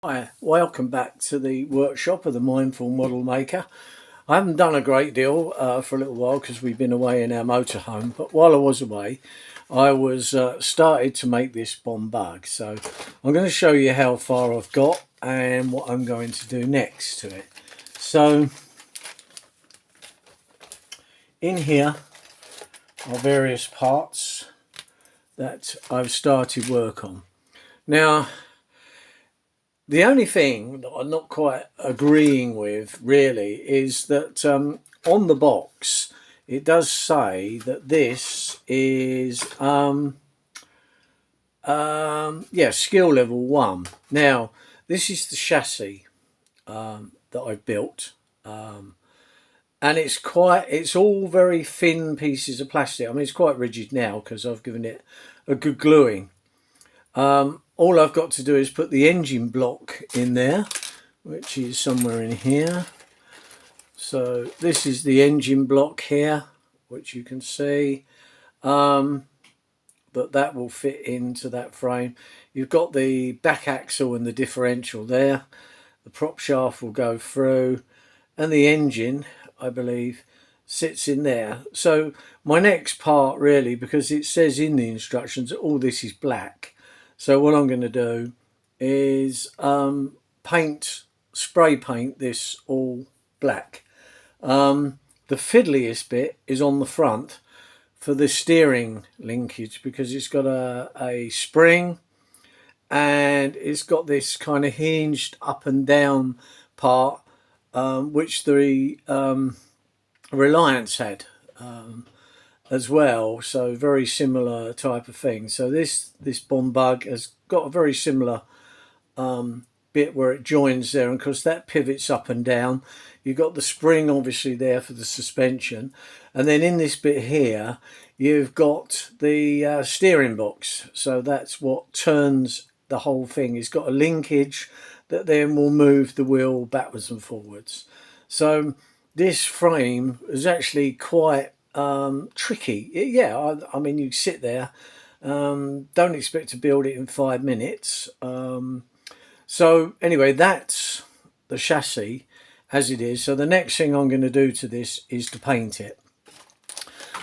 Hi, welcome back to the workshop of the Mindful Model Maker. I haven't done a great deal for a little while because we've been away in our motorhome, but while I was away I was started to make this bond bug. So I'm going to show you how far I've got and what I'm going to do next to it. So in here are various parts that I've started work on. Now, the only thing that I'm not quite agreeing with really is that on the box it does say that this is yeah, skill level 1. Now this is the chassis that I've built, and it's all very thin pieces of plastic. I mean, it's quite rigid now because I've given it a good gluing. All I've got to do is put the engine block in there, which is somewhere in here. So this is the engine block here, which you can see that will fit into that frame. You've got the back axle and the differential there. The prop shaft will go through, and the engine, I believe, sits in there. So my next part really, because it says in the instructions that all this is black, so what I'm going to do is spray paint this all black. The fiddliest bit is on the front for the steering linkage, because it's got a spring and it's got this kind of hinged up and down part, which the Reliance had as well, so very similar type of thing. So this bond bug has got a very similar bit where it joins there, and of course that pivots up and down. You've got the spring obviously there for the suspension, and then in this bit here you've got the steering box, so that's what turns the whole thing. It's got a linkage that then will move the wheel backwards and forwards. So this frame is actually quite tricky. Yeah, I mean, you sit there, don't expect to build it in 5 minutes. So anyway, that's the chassis as it is. So the next thing I'm going to do to this is to paint it.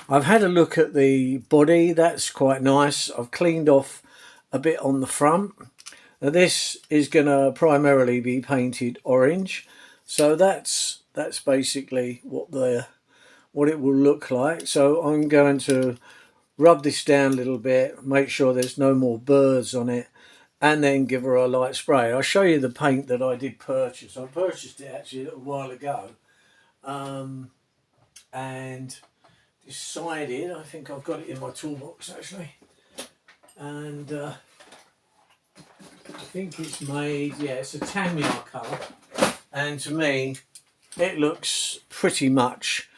I've had a look at the body. That's quite nice. I've cleaned off a bit on the front. Now this is going to primarily be painted orange. So that's basically what it will look like. So I'm going to rub this down a little bit, make sure there's no more burrs on it, and then give her a light spray. I'll show you the paint that I did purchase. I purchased it actually a little while ago, and decided, I think I've got it in my toolbox actually, and I think it's made, yeah, it's a Tamiya colour, and to me it looks pretty much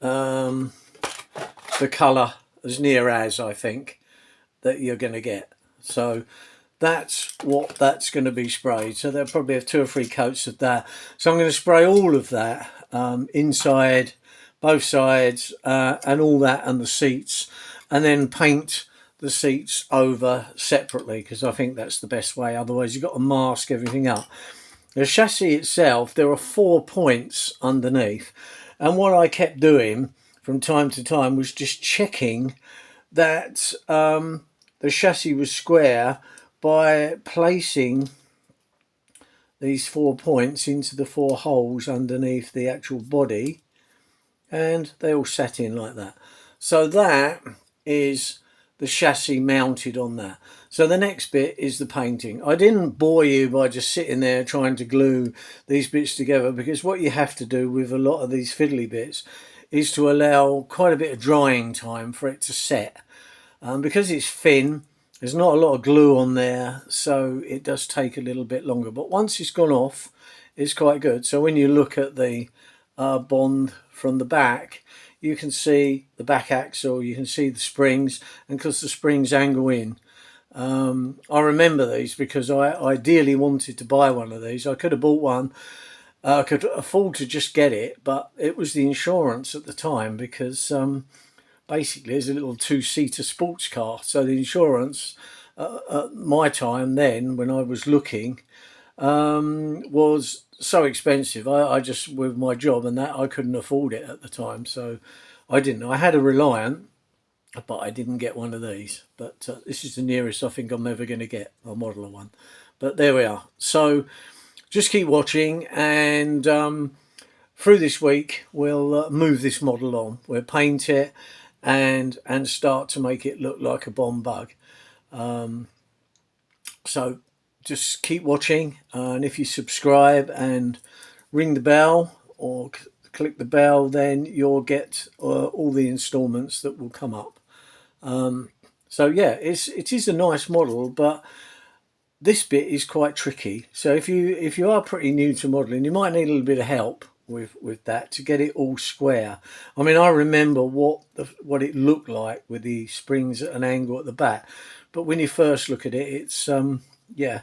the colour as near as I think that you're going to get. So that's what that's going to be sprayed. So they'll probably have 2 or 3 coats of that. So I'm going to spray all of that inside, both sides, and all that, and the seats, and then paint the seats over separately, because I think that's the best way. Otherwise you've got to mask everything up. The chassis itself, there are 4 points underneath, and what I kept doing from time to time was just checking that the chassis was square by placing these 4 points into the 4 holes underneath the actual body, and they all sat in like that. So that is the chassis mounted on that. So the next bit is the painting. I didn't bore you by just sitting there trying to glue these bits together, because what you have to do with a lot of these fiddly bits is to allow quite a bit of drying time for it to set. Because it's thin, there's not a lot of glue on there, so it does take a little bit longer. But once it's gone off, it's quite good. So when you look at the bond from the back, you can see the back axle, you can see the springs, and because the springs angle in. I remember these because I ideally wanted to buy one of these. I could have bought one. I could afford to just get it, but it was the insurance at the time, because basically it's a little 2-seater sports car. So the insurance at my time then, when I was looking, was so expensive. I just, with my job and that, I couldn't afford it at the time, so I didn't. I had a Reliant, but I didn't get one of these. But this is the nearest I think I'm ever going to get a modeler one. But there we are. So just keep watching, and through this week we'll move this model on. We'll paint it and start to make it look like a Bond bug. So just keep watching, and if you subscribe and ring the bell or click the bell, then you'll get all the installments that will come up. So yeah, it is a nice model, but this bit is quite tricky. So if you are pretty new to modelling, you might need a little bit of help with that to get it all square. I mean, I remember what it looked like with the springs at an angle at the back, but when you first look at it, it's yeah.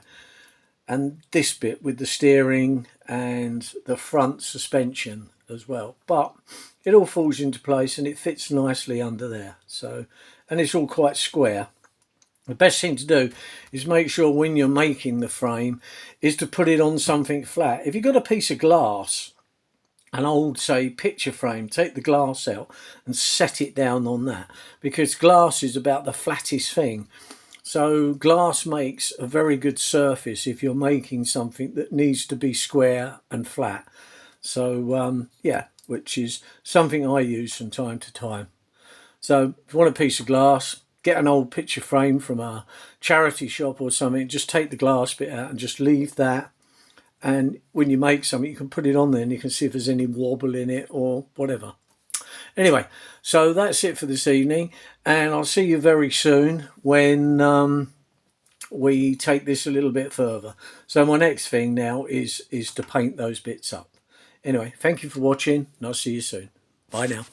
And this bit with the steering and the front suspension as well, but it all falls into place and it fits nicely under there. So, and it's all quite square. The best thing to do is make sure when you're making the frame is to put it on something flat. If you've got a piece of glass, an old, say, picture frame, take the glass out and set it down on that, because glass is about the flattest thing. So glass makes a very good surface if you're making something that needs to be square and flat. So yeah, which is something I use from time to time. So if you want a piece of glass, get an old picture frame from a charity shop or something, just take the glass bit out and just leave that. And when you make something, you can put it on there and you can see if there's any wobble in it or whatever. Anyway, so that's it for this evening, and I'll see you very soon when we take this a little bit further. So my next thing now is to paint those bits up. Anyway, thank you for watching, and I'll see you soon. Bye now.